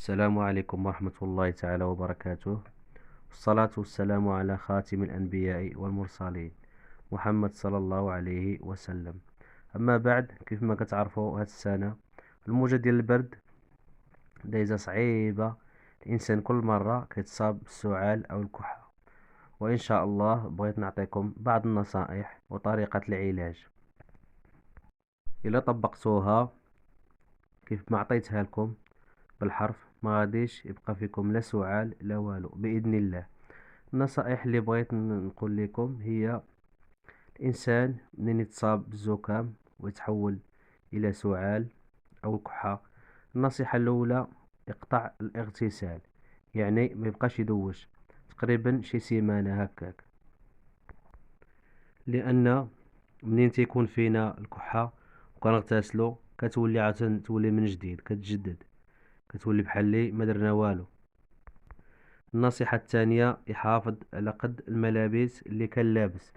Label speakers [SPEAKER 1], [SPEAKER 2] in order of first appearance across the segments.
[SPEAKER 1] السلام عليكم ورحمة الله تعالى وبركاته. والصلاة والسلام على خاتم الأنبياء والمرسلين محمد صلى الله عليه وسلم. أما بعد، كيف ما كتعرفوا هاد السنة الموجة ديال البرد دايزة صعيبة. الإنسان كل مرة كيتصاب بالسعال أو الكحة، وإن شاء الله بغيت نعطيكم بعض النصائح وطريقة العلاج. إلا طبقتوها كيف ما عطيتها لكم بالحرف ما غاديش يبقى فيكم لا سعال لا والو بإذن الله. النصائح اللي بغيت نقول لكم هي: الإنسان منين يتصاب بالزكام ويتحول إلى سعال أو الكحة، النصيحة الأولى يقطع الاغتسال، يعني ما يبقاش يدوش تقريبا شي سيمانة هكاك، لأن منين تيكون فينا الكحة وكنغتاسلو كتولي عاوتاني تولي من جديد كتجدد، كتولي بحال اللي ما درنا والو. النصيحة الثانية يحافظ على قد الملابس اللي كان لابس،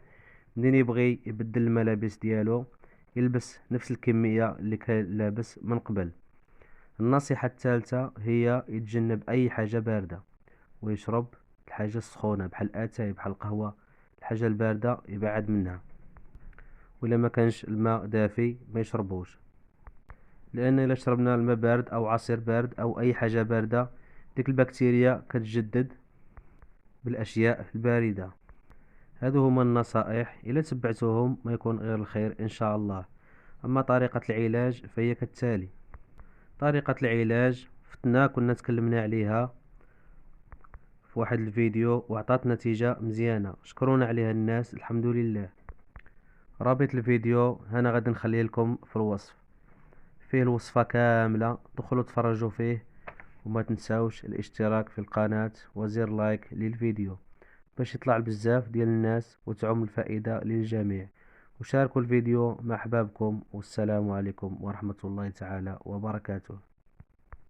[SPEAKER 1] منين يبغي يبدل الملابس ديالو يلبس نفس الكمية اللي كان لابس من قبل. النصيحة الثالثة هي يتجنب أي حاجة باردة ويشرب الحاجة السخونة بحال الأتاي بحال القهوة. الحاجة الباردة يبعد منها، وإلا ما كانش الماء دافي ما يشربوش، لأن إلا شربنا الماء بارد أو عصير بارد أو أي حاجة باردة ديك البكتيريا كتجدد بالأشياء الباردة. هادو هما النصائح، إلا تبعتوهم ما يكون غير الخير إن شاء الله. أما طريقة العلاج فهي كالتالي: طريقة العلاج فتنا كنا تكلمنا عليها في واحد الفيديو وعطات نتيجة مزيانة، شكرونا عليها الناس الحمد لله. رابط الفيديو هنا غادي نخليه لكم في الوصف، فيه الوصفة كاملة، دخلوا تفرجوا فيه، وما تنساوش الاشتراك في القناة وزير لايك للفيديو باش يطلع بزاف ديال الناس وتعم الفائدة للجميع. وشاركوا الفيديو مع أحبابكم، والسلام عليكم ورحمة الله تعالى وبركاته.